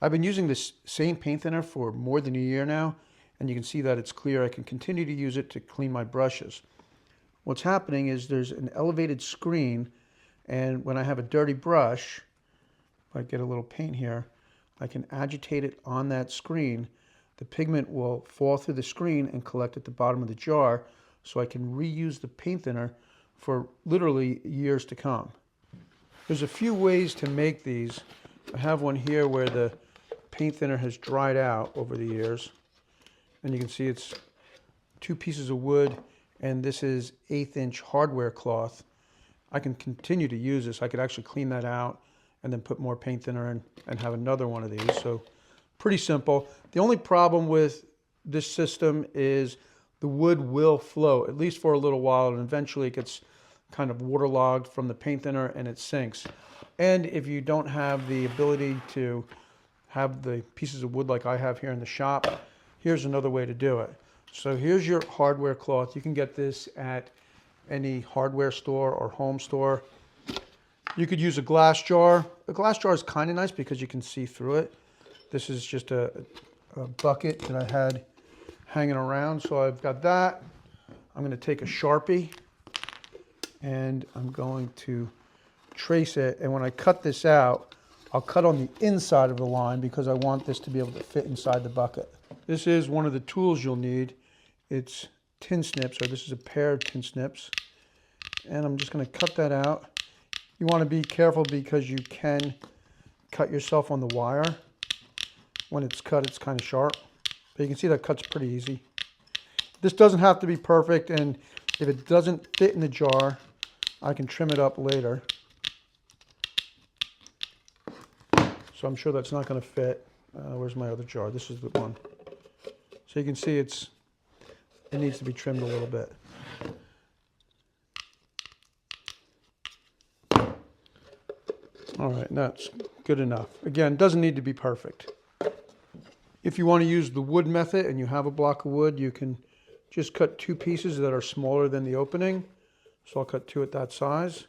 I've been using this same paint thinner for more than a year now, and you can see that it's clear. I can continue to use it to clean my brushes. What's happening is there's an elevated screen, and when I have a dirty brush, if I get a little paint here, I can agitate it on that screen. The pigment will fall through the screen and collect at the bottom of the jar, so I can reuse the paint thinner for literally years to come. There's a few ways to make these. I have one here where the paint thinner has dried out over the years, and you can see it's 2 pieces of wood, and this is 1/8" hardware cloth. I can continue to use this. I could actually clean that out and then put more paint thinner in and have another one of these. So pretty simple. The only problem with this system is the wood will float, at least for a little while, and eventually it gets kind of waterlogged from the paint thinner and it sinks. And if you don't have the ability to have the pieces of wood like I have here in the shop, here's another way to do it. So here's your hardware cloth. You can get this at any hardware store or home store. You could use a glass jar. A glass jar is kind of nice because you can see through it. This is just a bucket that I had hanging around. So I've got that. I'm going to take a Sharpie and I'm going to trace it. And when I cut this out, I'll cut on the inside of the line because I want this to be able to fit inside the bucket. This is one of the tools you'll need. It's tin snips, or this is a pair of tin snips. And I'm just going to cut that out. You want to be careful because you can cut yourself on the wire. When it's cut, it's kind of sharp. But you can see that cuts pretty easy. This doesn't have to be perfect, and if it doesn't fit in the jar, I can trim it up later. So I'm sure that's not going to fit. Where's my other jar? This is the one. So you can see it needs to be trimmed a little bit. All right, that's good enough. Again, it doesn't need to be perfect. If you want to use the wood method and you have a block of wood, you can just cut 2 pieces that are smaller than the opening. So I'll cut 2 at that size.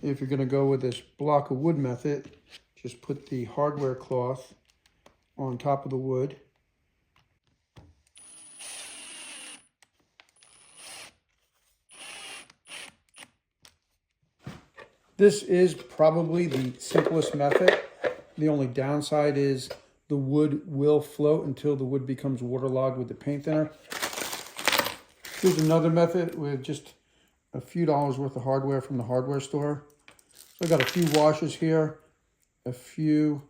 If you're going to go with this block of wood method, just put the hardware cloth on top of the wood. This is probably the simplest method. The only downside is the wood will float until the wood becomes waterlogged with the paint thinner. Here's another method with just a few dollars worth of hardware from the hardware store. So I got a few washers here, a few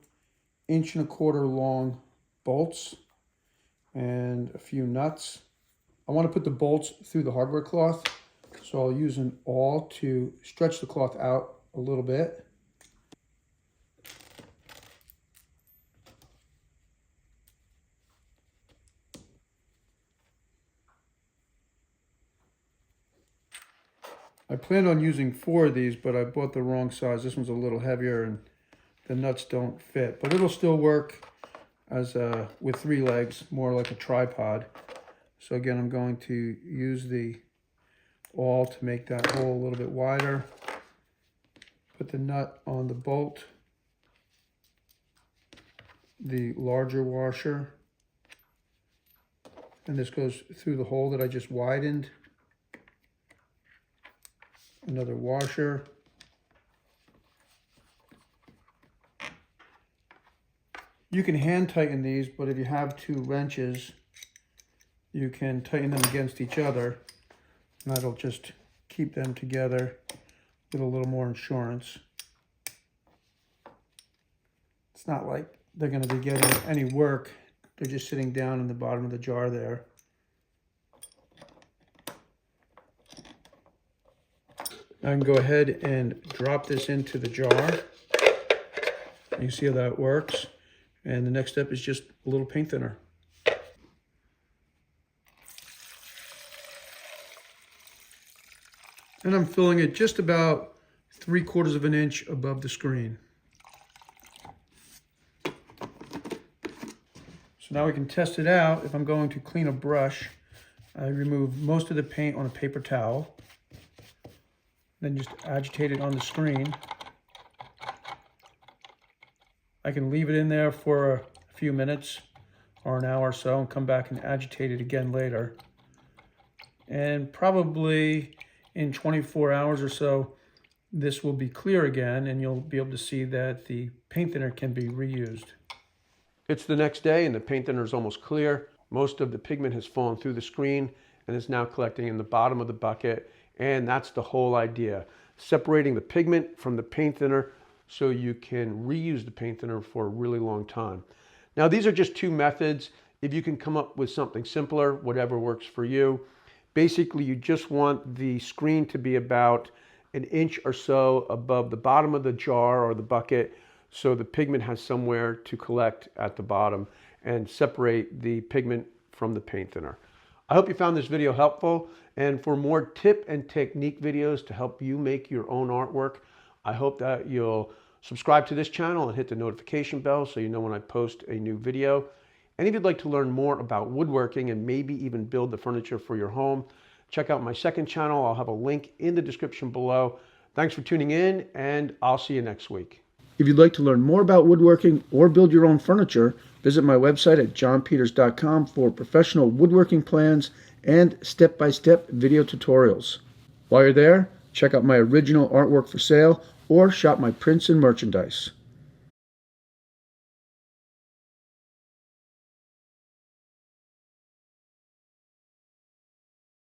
1¼ long bolts, and a few nuts. I want to put the bolts through the hardware cloth, so I'll use an awl to stretch the cloth out a little bit. I planned on using 4 of these, but I bought the wrong size. This one's a little heavier and the nuts don't fit, but it'll still work as with 3 legs, more like a tripod. So again, I'm going to use the awl to make that hole a little bit wider. Put the nut on the bolt, the larger washer, and this goes through the hole that I just widened. Another washer. You can hand tighten these, but if you have 2 wrenches, you can tighten them against each other, and that'll just keep them together with a little more insurance. It's not like they're going to be getting any work. They're just sitting down in the bottom of the jar there. I can go ahead and drop this into the jar. You see how that works. And the next step is just a little paint thinner. And I'm filling it just about 3/4 of an inch above the screen. So now we can test it out. If I'm going to clean a brush, I remove most of the paint on a paper towel. then just agitate it on the screen. I can leave it in there for a few minutes or an hour or so and come back and agitate it again later. And probably in 24 hours or so, this will be clear again, and you'll be able to see that the paint thinner can be reused. It's the next day and the paint thinner is almost clear. Most of the pigment has fallen through the screen and is now collecting in the bottom of the bucket. And that's the whole idea. Separating the pigment from the paint thinner so you can reuse the paint thinner for a really long time. Now, these are just two methods. If you can come up with something simpler, whatever works for you. Basically, you just want the screen to be about an inch or so above the bottom of the jar or the bucket, so the pigment has somewhere to collect at the bottom, and separate the pigment from the paint thinner. I hope you found this video helpful, and for more tip and technique videos to help you make your own artwork, I hope that you'll subscribe to this channel and hit the notification bell so you know when I post a new video. And if you'd like to learn more about woodworking and maybe even build the furniture for your home, check out my second channel. I'll have a link in the description below. Thanks for tuning in, and I'll see you next week. If you'd like to learn more about woodworking or build your own furniture, visit my website at johnpeters.com for professional woodworking plans and step-by-step video tutorials. While you're there, check out my original artwork for sale or shop my prints and merchandise.